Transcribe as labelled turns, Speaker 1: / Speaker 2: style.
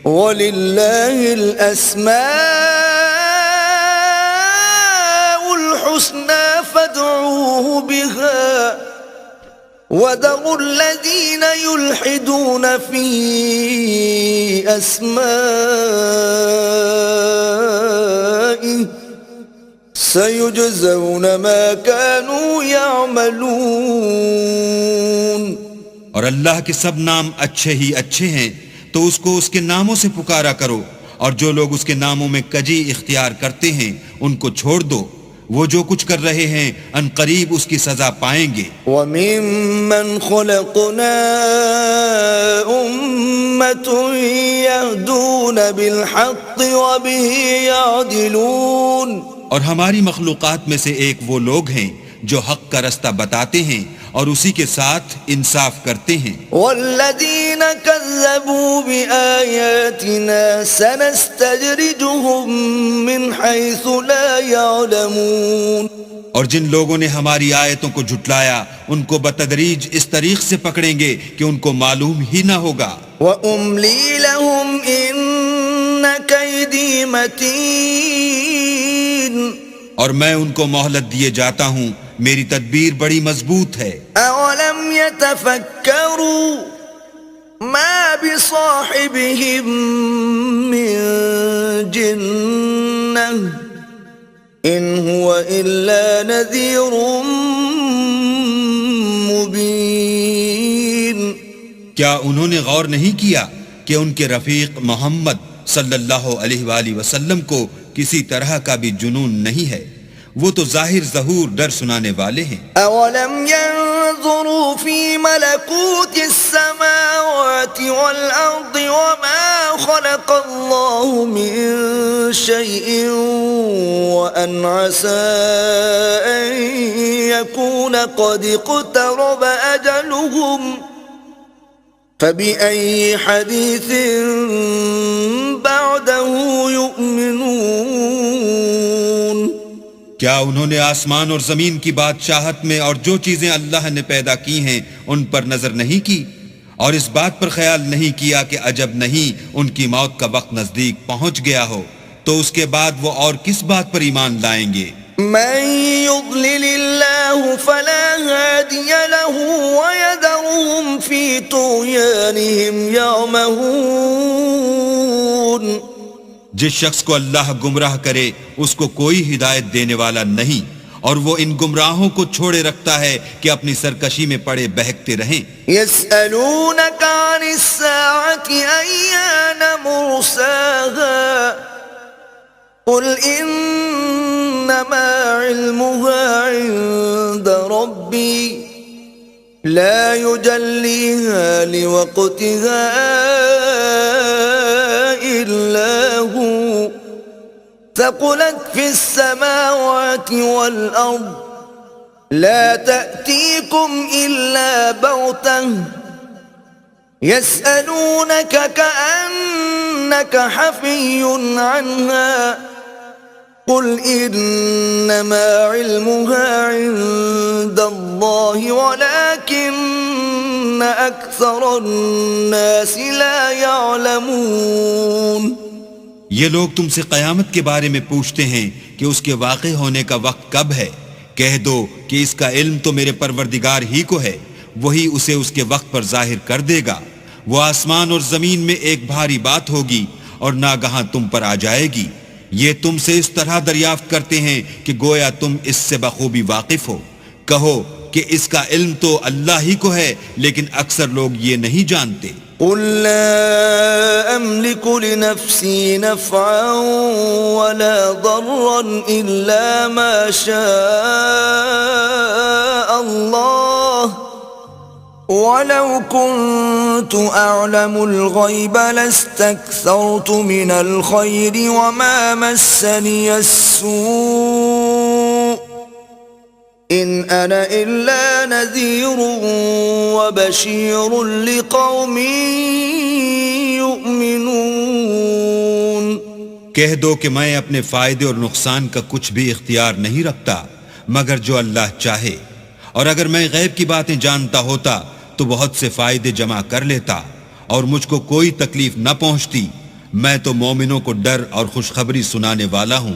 Speaker 1: وَلِلَّهِ الْأَسْمَاءُ الْحُسْنَى فَادْعُوهُ بِهَا وَذَرُوا الَّذِينَ يُلْحِدُونَ فِي أَسْمَائِهِ سَيُجْزَوْنَ مَا كَانُوا يَعْمَلُونَ۔
Speaker 2: اور اللہ کے سب نام اچھے ہی اچھے ہیں، تو اس کو اس کے ناموں سے پکارا کرو، اور جو لوگ اس کے ناموں میں کجی اختیار کرتے ہیں ان کو چھوڑ دو، وہ جو کچھ کر رہے ہیں ان قریب اس کی سزا پائیں گے۔
Speaker 1: وَمِمَّنْ خَلَقْنَا أُمَّةٌ يَهْدُونَ بِالْحَقِّ وَبِهِ يَعْدِلُونَ،
Speaker 2: اور ہماری مخلوقات میں سے ایک وہ لوگ ہیں جو حق کا رستہ بتاتے ہیں اور اسی کے ساتھ انصاف کرتے ہیں۔
Speaker 1: وَالَّذِينَ كَذَّبُوا بِآيَاتِنَا سَنَسْتَدْرِجُهُم مِّنْ حَيْثُ لَا يَعْلَمُونَ،
Speaker 2: اور جن لوگوں نے ہماری آیتوں کو جھٹلایا ان کو بتدریج اس طریق سے پکڑیں گے کہ ان کو معلوم ہی نہ ہوگا۔
Speaker 1: وَأُمْلِي لَهُمْ إِنَّ كَيْدِي مَتِينٌ،
Speaker 2: اور میں ان کو مہلت دیے جاتا ہوں، میری تدبیر بڑی مضبوط ہے۔
Speaker 1: أَوَلَمْ يَتَفَكَّرُوا مَا بِصَاحِبِهِم مِّن جِنَّةٍ إِنْ هُوَ إِلَّا نَذِيرٌ مُبِينٌ۔
Speaker 2: کیا انہوں نے غور نہیں کیا کہ ان کے رفیق محمد صلی اللہ علیہ وآلہ وسلم کو کسی طرح کا بھی جنون نہیں ہے، وہ تو ظاہر ظہور ڈر سنانے والے ہیں۔
Speaker 1: أَوَلَمْ يَنظُرُوا فِي مَلَكُوتِ السَّمَاوَاتِ وَالْأَرْضِ وَمَا خَلَقَ اللَّهُ مِن شَيْءٍ وَأَنْ عَسَىٰ أَن يَكُونَ قَدِ اقْتَرَبَ أَجَلُهُمْ فَبِأَيِّ حَدِيثٍ بَعْدَهُ يُؤْمِنُونَ۔
Speaker 2: کیا انہوں نے آسمان اور زمین کی بادشاہت میں اور جو چیزیں اللہ نے پیدا کی ہیں ان پر نظر نہیں کی، اور اس بات پر خیال نہیں کیا کہ عجب نہیں ان کی موت کا وقت نزدیک پہنچ گیا ہو، تو اس کے بعد وہ اور کس بات پر ایمان لائیں گے؟
Speaker 1: من يضلل الله فلا هادي له ويذرهم في طغيانهم يعمهون۔
Speaker 2: جس شخص کو اللہ گمراہ کرے اس کو کوئی ہدایت دینے والا نہیں، اور وہ ان گمراہوں کو چھوڑے رکھتا ہے کہ اپنی سرکشی میں پڑے بہکتے رہیں۔
Speaker 1: يسألونك عن الساعة أيان مرساها قل إنما علمها عند ربي لا يجليها لوقتها إلا هو ثقلت في السماوات والأرض لا تأتيكم إلا بغتة يسألونك كأنك حفي عنها قل إنما علمها عند الله ولكن أكثر الناس لا يعلمون۔
Speaker 2: یہ لوگ تم سے قیامت کے بارے میں پوچھتے ہیں کہ اس کے واقع ہونے کا وقت کب ہے، کہہ دو کہ اس کا علم تو میرے پروردگار ہی کو ہے، وہی اسے اس کے وقت پر ظاہر کر دے گا۔ وہ آسمان اور زمین میں ایک بھاری بات ہوگی اور ناگہاں تم پر آ جائے گی۔ یہ تم سے اس طرح دریافت کرتے ہیں کہ گویا تم اس سے بخوبی واقف ہو۔ کہو کہ اس کا علم تو اللہ ہی کو ہے، لیکن اکثر لوگ یہ نہیں جانتے۔
Speaker 1: قل لا أملك لنفسي نفعا ولا ضرا إلا ما شاء الله ولو كنت أعلم الغيب لاستكثرت من الخير وما مسني السوء إن أنا إلا نذير وبشير لقوم يؤمنون۔
Speaker 2: کہہ دو کہ میں اپنے فائدے اور نقصان کا کچھ بھی اختیار نہیں رکھتا مگر جو اللہ چاہے، اور اگر میں غیب کی باتیں جانتا ہوتا تو بہت سے فائدے جمع کر لیتا اور مجھ کو کوئی تکلیف نہ پہنچتی، میں تو مومنوں کو ڈر اور خوشخبری سنانے والا ہوں۔